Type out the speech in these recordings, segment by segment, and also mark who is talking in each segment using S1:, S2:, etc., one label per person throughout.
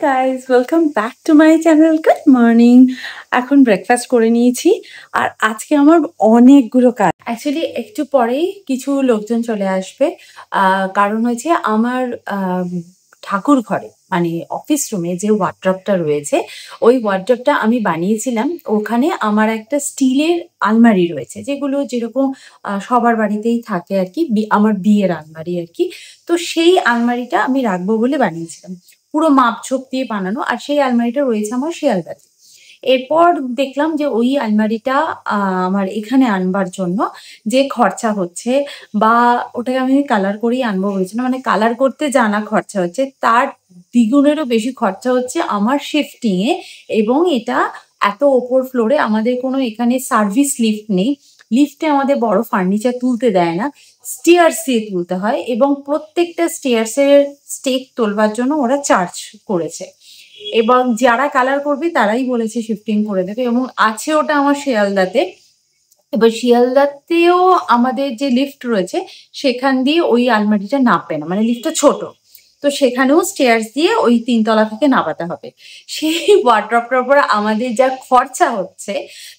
S1: Guys, welcome back to my channel. Good morning. এখন breakfast করে নিয়েছি আর আজকে আমার অনেকগুলো কাজ। অ্যাকচুয়ালি একটু পরেই কিছু লোকজন চলে আসবে। কারণ হচ্ছে আমার ঠাকুর ঘরে মানে অফিস রুমে যে ওয়ার্ড্রপটা রয়েছে, ওই ওয়ার্ড্রপটা আমি বানিয়েছিলাম। ওখানে আমার একটা স্টিলের আলমারি রয়েছে, যেগুলো যেরকম সবার বাড়িতেই থাকে আর কি, আমার বিয়ের আলমারি আর কি। তো সেই আলমারিটা আমি রাখবো বলে বানিয়েছিলাম, পুরো মাপঝোপ দিয়ে বানানো। আর সেই আলমারিটা রয়েছে আমার শিয়ালদাতে। এরপর দেখলাম যে ওই আলমারিটা আমার এখানে আনবার জন্য যে খরচা হচ্ছে, বা ওটাকে আমি কালার করেই আনবো বলেছিলাম, মানে কালার করতে জানা খরচা হচ্ছে, তার দ্বিগুণেরও বেশি খরচা হচ্ছে আমার শিফটিং এ। এবং এটা এত ওপর ফ্লোরে, আমাদের কোনো এখানে সার্ভিস লিফট নেই। লিফটে আমাদের বড় ফার্নিচার তুলতে দেয় না, স্টেয়ার্স দিয়ে তুলতে হয়, এবং প্রত্যেকটা স্টেয়ার্সের স্টেক তোলবার জন্য ওরা চার্জ করেছে। এবং যারা কালার করবে তারাই বলেছে শিফটিং করে দেবে, এবং আছে ওটা আমার শিয়ালদাতে। এবার শিয়ালদাতেও আমাদের যে লিফট রয়েছে সেখান দিয়ে ওই আলমারিটা নামবে না, মানে লিফটটা ছোট, তো সেখানেও স্টেয়ার্স দিয়ে ওই 3 তলা থেকে নামাতে হবে। সেই ওয়ার্ড্রপটার উপর আমাদের যা খরচা হচ্ছে,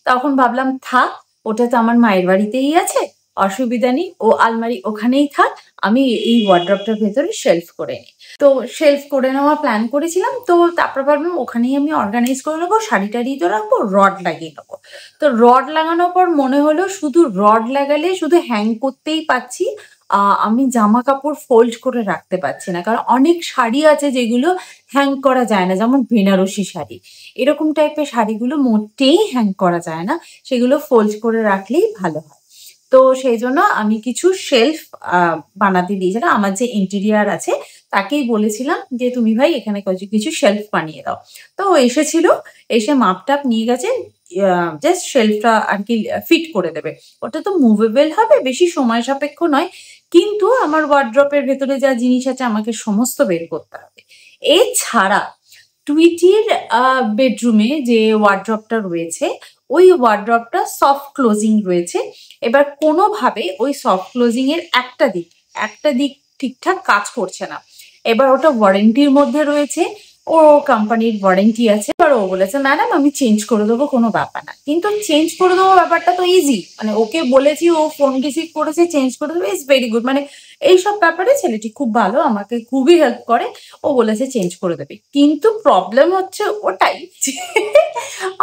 S1: তখন ভাবলাম থাক, ওটা তো আমার মায়ের বাড়িতেই আছে, অসুবিধা নেই, ও আলমারি ওখানেই থাক, আমি এই ওয়ার্ড্রপটার ভেতরে শেলফ করে নিই। তো শেলফ করে নেওয়ার প্ল্যান করেছিলাম। তো তারপর ভাবলাম ওখানেই আমি অর্গানাইজ করে নেবো, শাড়ি টাড়ি তো রাখবো, রড লাগিয়ে নেবো। তো রড লাগানোর পর মনে হলো শুধু রড লাগালে শুধু হ্যাং করতেই পাচ্ছি, আমি জামা কাপড় ফোল্ড করে রাখতে পারছি না। কারণ অনেক শাড়ি আছে যেগুলো হ্যাং করা যায় না, যেমন বেনারসি শাড়ি, এরকম টাইপের শাড়িগুলো মোটেই হ্যাং করা যায় না, সেগুলো ফোল্ড করে রাখলেই ভালো হয়। তো সেই জন্য আমি কিছু শেলফ বানাতে দিয়েছিলাম, আমার যে ইন্টেরিয়ার আছে তাকেই বলেছিলাম যে তুমি ভাই এখানে কিছু শেলফ বানিয়ে দাও। তো ও এসেছিল, এসে মাপ টাপ নিয়ে গেছে, জাস্ট শেলফটা আর কি ফিট করে দেবে। ওটা তো মুভেবল হবে, বেশি সময় সাপেক্ষ নয়, কিন্তু আমার ওয়ার্ড্রপের ভেতরে যা জিনিস আছে আমাকে সমস্ত বের করতে হবে। এছাড়া টুইটির বেডরুমে যে ওয়ার্ড্রপটা রয়েছে, ওই ওয়ার্ড্রপটা সফট ক্লোজিং রয়েছে। এবার কোনোভাবে ওই সফট ক্লোজিং এর একটা দিক ঠিকঠাক কাজ করছে না। এবার ওটা ওয়ারেন্টির মধ্যে রয়েছে, ও কোম্পানির ওয়ারেন্টি আছে। এবার ও বলেছে ম্যাডাম আমি চেঞ্জ করে দেবো, কোনো ব্যাপার না। কিন্তু চেঞ্জ করে দেবো ব্যাপারটা তো ইজি, মানে ওকে বলেছি, ও ফোন রিসিভ করেছে, চেঞ্জ করে দেবে, ইজ ভেরি গুড। মানে এইসব ব্যাপারে ছেলেটি খুব ভালো, আমাকে খুবই হেল্প করে। ও বলেছে চেঞ্জ করে দেবে, কিন্তু প্রবলেম হচ্ছে ওটাই যে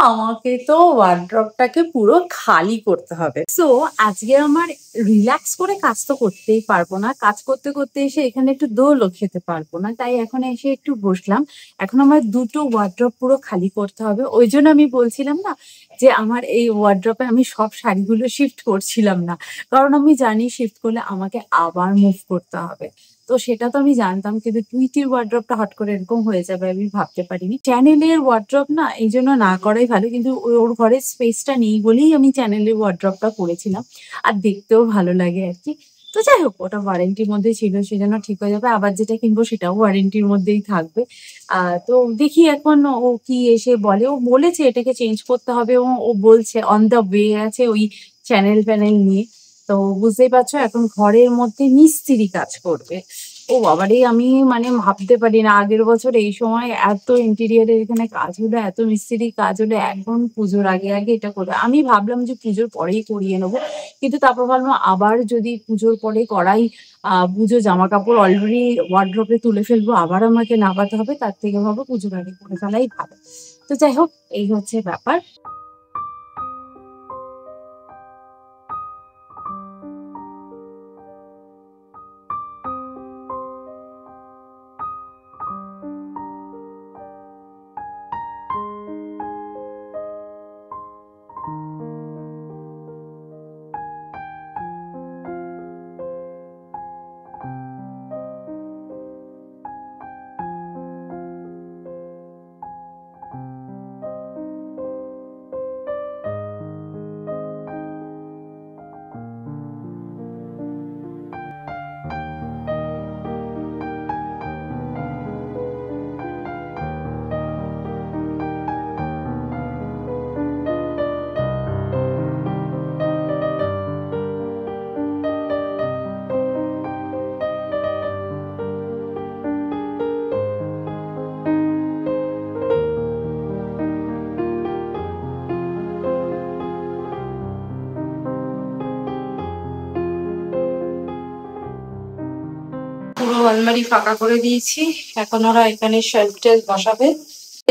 S1: আমাকে তো ওয়ার্ড্রপটাকে পুরো খালি করতে হবে। সো আজকে আমার রিল্যাক্স করে কাজ তো করতেই পারবো না, কাজ করতে করতে এসে এখানে একটু দোলও খেতে পারবো না, তাই এখন এসে একটু বসলাম। এখন আমার দুটো ওয়ার্ড্রপ পুরো খালি করতে হবে। ওই জন্য আমি বলছিলাম না যে আমার এই ওয়ার্ড্রপে আমি সব শাড়িগুলো শিফট করছিলাম না, কারণ আমি জানি শিফট করলে আমাকে আবার মুভ করতে হবে। তো সেটা তো আমি জানতাম, কিন্তু টুইটির ওয়ার্ড্রপটা হট করে এরকম হয়ে যাবে আমি ভাবতে পারিনি। চ্যানেলের ওয়ার্ড্রপ না, এই জন্য না করাই ভালো, কিন্তু ওর ঘরে স্পেসটা নেই বলেই আমি চ্যানেলের ওয়ার্ড্রপটা করেছিলাম, আর দেখতেও ভালো লাগে আর কি। তো যাই হোক, ওটা ওয়ারেন্টির মধ্যে ছিল, সেজন্য ঠিক হয়ে যাবে। আবার যেটা কিনবো সেটাও ওয়ারেন্টির মধ্যেই থাকবে। তো দেখি এখন ও কি এসে বলে। ও বলেছে এটাকে চেঞ্জ করতে হবে, এবং ও বলছে অন দ্য ওয়ে আছে ওই চ্যানেল প্যানেল নিয়ে। তো বুঝতেই পারছো এখন ঘরের মধ্যে মিস্ত্রি কাজ করবে। ও বাবারে, আমি মানে ভাবতে পারি না আগের বছর এই সময় এত ইন্টেরিয়ারের এখানে কাজ হলো, এত মিস্ত্রি কাজ হলো। এখন পুজোর আগে আগে এটা করবে, আমি ভাবলাম যে পুজোর পরেই করিয়ে নেবো, কিন্তু তারপর ভাবলাম আবার যদি পুজোর পরে করাই, পুজো জামা কাপড় অলরেডি ওয়ার্ড্রপে তুলে ফেলবো, আবার আমাকে নামাতে হবে, তার থেকে ভাবো পুজোর আগে করে ফেলাই ভালো। তো যাই হোক, এই হচ্ছে ব্যাপার। আলমারি ফাঁকা করে দিয়েছি, এখন ওরা এখানে শেলফ টেলফ বসাবে।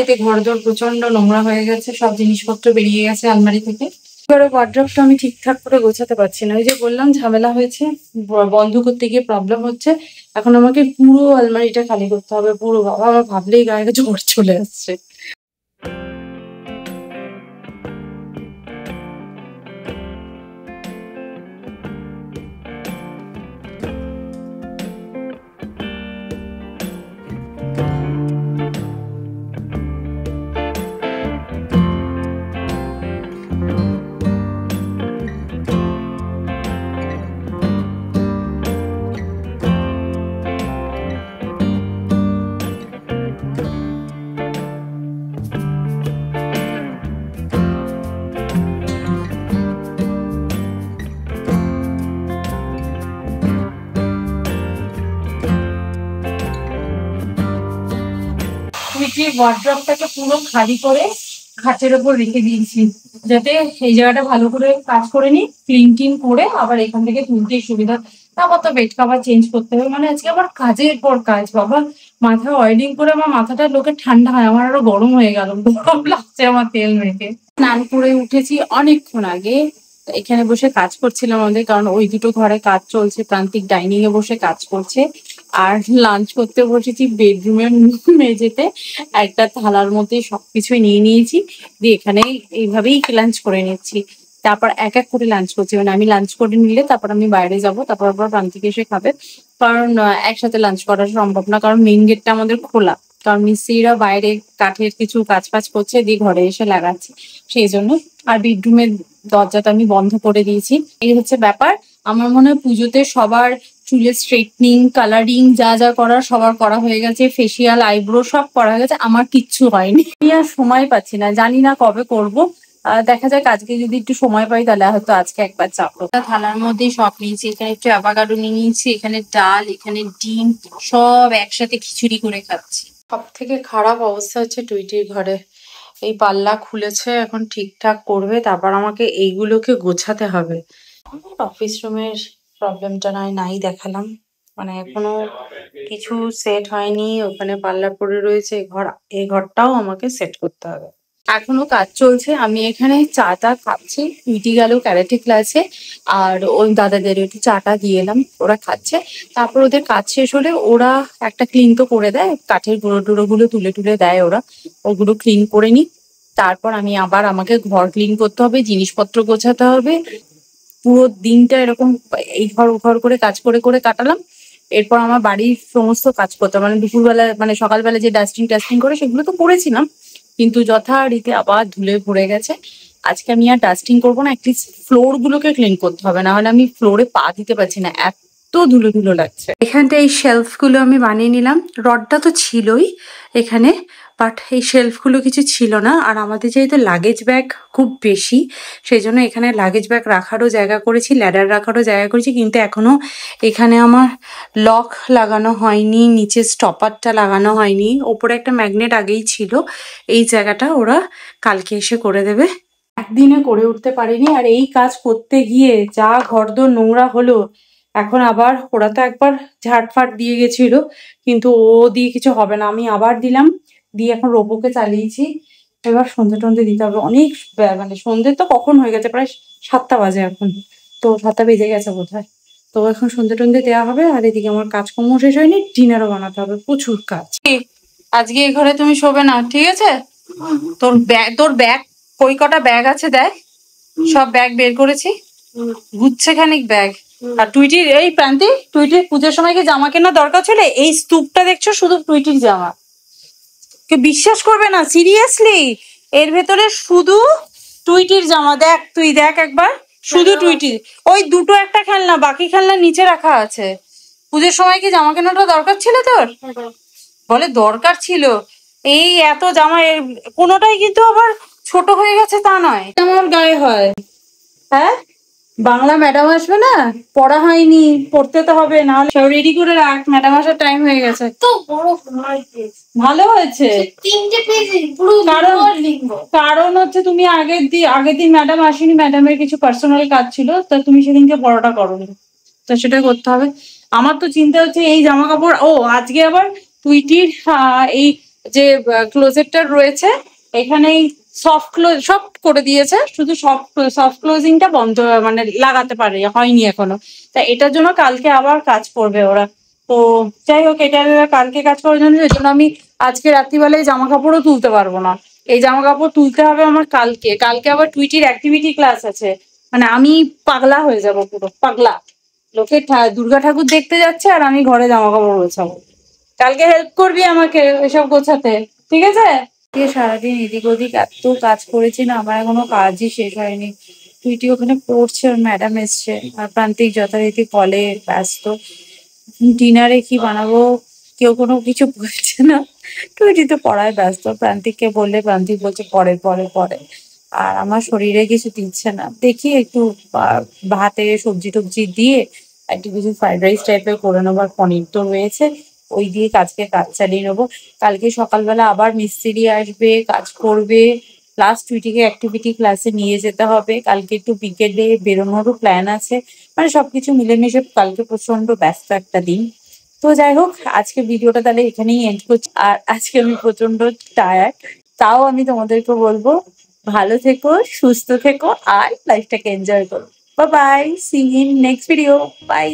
S1: এতে ঘরদোর প্রচন্ড নোংরা হয়ে গেছে, সব জিনিসপত্র বেরিয়ে গেছে আলমারি থেকে। এবারে ওয়ার্ড্রবটা আমি ঠিকঠাক করে গোছাতে পারছি না, ওই যে বললাম ঝামেলা হয়েছে, বন্ধ করতে গিয়ে প্রবলেম হচ্ছে। এখন আমাকে পুরো আলমারিটা খালি করতে হবে, পুরো। বাবা, আমার ভাবলেই গায়ে জ্বর চলে আসছে। ওয়ার্ড্রবটাকে পুরো খালি করে খাটের ওপর রেখে দিয়েছি, যাতে এই জায়গাটা ভালো করে কাজ করে নি, ক্লিন টিন করে আবার এখান থেকে তুলতে সুবিধা। তারপর তো বেড কভার চেঞ্জ করতে হবে, মানে আজকে আমার কাজের পর কাজ। বাবা, মাথা অয়েলিং করে আমার মাথাটা লোকের ঠান্ডা হয়, আমার আরো গরম হয়ে গেল, গরম লাগছে আমার তেল মেখে। স্নান করে উঠেছি অনেকক্ষণ আগে, এখানে বসে কাজ করছিলাম আমাদের, কারণ ওই দুটো ঘরে কাজ চলছে, প্রান্তিক ডাইনিং এ বসে কাজ করছে। আর লাঞ্চ করতে বসেছি বেডরুমের মেঝেতে, একটা থালার মধ্যে সবকিছুই নিয়ে নিয়েছি, দিয়ে এখানে এইভাবেই লাঞ্চ করে নিচ্ছি। তারপর এক এক করে লাঞ্চ করছি, মানে আমি লাঞ্চ করে নিলে তারপর আমি বাইরে যাব, তারপর প্রান্তিক এসে খাবে। কারণ একসাথে লাঞ্চ করা সম্ভব না, কারণ মেইন গেটটা আমাদের খোলা, কারণ মিস্ত্রিরা বাইরে কাঠের কিছু কাজ ফাজ করছে, দিয়ে ঘরে এসে লাগাচ্ছে, সেই জন্য। আর বেডরুমের দরজাটা আমি বন্ধ করে দিয়েছি। এই হচ্ছে ব্যাপার। আমার মনে হয় পুজোতে সবার চুলের স্ট্রেটনিং, কালারিং যা যা করার সবার করা হয়ে গেছে, ফেসিয়াল, আইব্রো সব করা হয়ে গেছে, আমার কিচ্ছু হয়নি। আমি আর সময় পাচ্ছি না, জানি না কবে করব। দেখা যাক, আজকে যদি একটু সময় পাই তাহলে হয়তো আজকে একবার চাপবো। থালার মধ্যে সব নিয়েছি, এখানে একটু অ্যাভোকাডো নিয়ে নিয়েছি, এখানে ডাল, এখানে ডিম, সব একসাথে খিচুড়ি করে খাচ্ছি। সব থেকে খারাপ অবস্থা হচ্ছে টুইটির ঘরে, এই পাল্লা খুলেছে, এখন ঠিকঠাক করবে, তারপর আমাকে এইগুলোকে গোছাতে হবে। অফিস রুমের প্রবলেমটা নাই দেখালাম, মানে এখনো কিছু সেট হয়নি, ওখানে পাল্লা পড়ে রয়েছে, এই ঘরটাও আমাকে সেট করতে হবে। এখনো কাজ চলছে, আমি এখানে চাটা খাচ্ছি, টুইটি গেল ক্যারাটে ক্লাসে, আর ওই দাদাদের একটু চাটা দিয়ে এলাম, ওরা খাচ্ছে। তারপর ওদের কাজ শেষ হলে ওরা একটা ক্লিন তো করে দেয়, কাঠের গুঁড়ো টুড়ো গুলো তুলে টুলে দেয় ওরা, ওগুলো ক্লিন করে নি। তারপর আমি আবার আমাকে ঘর ক্লিন করতে হবে, জিনিসপত্র গোছাতে হবে। পুরো দিনটা এরকম এই ঘর ও ঘর করে কাজ করে করে কাটালাম। এরপর আমার বাড়ির সমস্ত কাজ করতে হবে, মানে দুপুরবেলা, মানে সকালবেলা যে ডাস্টিং করে সেগুলো তো করেছিলাম, কিন্তু যথারীতি আবার ধুলে ভরে গেছে। আজকে আমি আর ডাস্টিং করবো না, অ্যাটলিস্ট ফ্লোর গুলোকে ক্লিন করতে হবে, না হলে আমি ফ্লোরে পা দিতে পারছি না, এত ধুলো ধুলো লাগছে। এখানটা এই শেলফ গুলো আমি বানিয়ে নিলাম, রডটা তো ছিলই এখানে, বাট এই শেলফগুলো কিছু ছিল না। আর আমাদের যেহেতু লাগেজ ব্যাগ খুব বেশি, সেই জন্য এখানে লাগেজ ব্যাগ রাখারও জায়গা করেছি, ল্যাডার রাখারও জায়গা করেছি, কিন্তু এখনো এখানে আমার লক লাগানো হয়নি, নিচে স্টপারটা লাগানো হয়নি, ওপরে একটা ম্যাগনেট আগেই ছিল, এই জায়গাটা ওরা কালকে এসে করে দেবে। একদিনে করে উঠতে পারিনি, আর এই কাজ করতে গিয়ে যা ঘরদোর নোংরা হলো। এখন আবার ওরা তো একবার ঝাড়ফাট দিয়ে গেছিল, কিন্তু ও দিয়ে কিছু হবে না, আমি আবার দিলাম, দিয়ে এখন রোবোকে চালিয়েছি। এবার সন্ধে টন্ধে দিতে হবে, অনেক মানে সন্ধে তো কখন হয়ে গেছে, প্রায় 7টা বাজে এখন, তো 7টা বেজে গেছে বোধহয়। তো এখন সন্ধে টন্ধে দেওয়া হবে, আর এদিকে আমার কাজকর্ম শেষ হয়নি, ডিনারও বানাতে হবে, প্রচুর কাজ। আজকে এই ঘরে তুমি শোবে না, ঠিক আছে? তোর ব্যাগ কই কটা ব্যাগ আছে দেখ, সব ব্যাগ বের করেছি, গুচ্ছে খানিক ব্যাগ। আর টুইটির এই প্রান্তি, টুইটির পুজোর সময় কি জামা কেনার দরকার ছিল? এই স্তূপটা দেখছো, শুধু টুইটির জামা, কেউ বিশ্বাস করবে না, সিরিয়াসলি এর ভেতরে শুধু টুইটির জামা। দেখ, তুই দেখ একবার, শুধু টুইটির। ওই দুটো একটা খেলনা, বাকি খেলনা নিচে রাখা আছে। পুজোর সময় কি জামা কেনাটা দরকার ছিল তোর? বলে দরকার ছিল। এই এত জামা, এর কোনোটাই কিন্তু আবার ছোট হয়ে গেছে তা নয়, আমার গায়ে হয়। হ্যাঁ, বাংলা ম্যাডাম আসবে না, পড়া হয়নি, পড়তে তো হবে, না হলে সব রেডি করে রাখ, ম্যাডাম আসার টাইম হয়ে গেছে।
S2: তো বড়
S1: ভালো হয়েছে,
S2: 3টে পেজ পুরো লিখবো।
S1: কারণ হচ্ছে তুমি আগের দিন ম্যাডাম আসেনি, ম্যাডামের কিছু পার্সোনাল কাজ ছিল, তা তুমি সেদিনকে পড়াটা করোনি, তো সেটা করতে হবে। আমার তো চিন্তা হচ্ছে এই জামা কাপড়, আজকে আবার টুইটির এই যে ক্লোজেটটা রয়েছে এখানেই সফট ক্লোজ সব করে দিয়েছে, শুধু সফট ক্লোজিংটা বন্ধ মানে লাগাতে পারে হয়নি এখনো। তা এটার জন্য কালকে আবার কাজ করবে ওরা। তো যাই হোক, এটা কালকে কাজ করার জন্য এই জন্য আমি আজকে রাত্রিবেলায় জামা কাপড়ও তুলতে পারবো না। এই জামা কাপড় তুলতে হবে আমার কালকে। কালকে আবার টুইটির অ্যাক্টিভিটি ক্লাস আছে, মানে আমি পাগলা হয়ে যাব, পুরো পাগলা। লোকে দুর্গা ঠাকুর দেখতে যাচ্ছে আর আমি ঘরে জামা কাপড় গোছাবো। কালকে হেল্প করবি আমাকে এসব গোছাতে, ঠিক আছে? সারাদিন এদিক ওদিক এত কাজ করেছি না, আমার এখনো কাজই শেষ হয়নি। টুইটি ওখানে পড়ছে, ওর ম্যাডাম এসছে, আর প্রান্তিক যথারীতি কলে ব্যস্ত। ডিনারে কি বানাবো কেউ কোনো কিছু বলছে না। টুইটি তো পড়ায় ব্যস্ত, প্রান্তিককে বললে প্রান্তিক বলছে পরে পরে পরে। আর আমার শরীরে কিছু দিচ্ছে না, দেখি একটু ভাতে সবজি টবজি দিয়ে একটু কিছু ফ্রাইড রাইস টাইপের করে নেবো। আর পনির তো রয়েছে, ওই দিয়ে কাজ চালিয়ে নেবো। কালকে সকালবেলা আবার মিস্ত্রি আসবে, কাজ করবে, প্লাস টুইটিকে অ্যাক্টিভিটি ক্লাসে নিয়ে যেতে হবে। কালকে একটু বিকেলে বেরোনোরও প্ল্যান আছে। মানে সবকিছু মিলেমিশে কালকে প্রচন্ড ব্যস্ত একটা দিন। তো যাই হোক, আজকে ভিডিওটা তাহলে এখানেই এন্ড করছি। আর আজকে আমি প্রচন্ড টায়ার্ড, তাও আমি তোমাদেরকে বলবো ভালো থেকো, সুস্থ থেকো, আর লাইফটাকে এনজয় করো। Bye bye, see you in next video, by.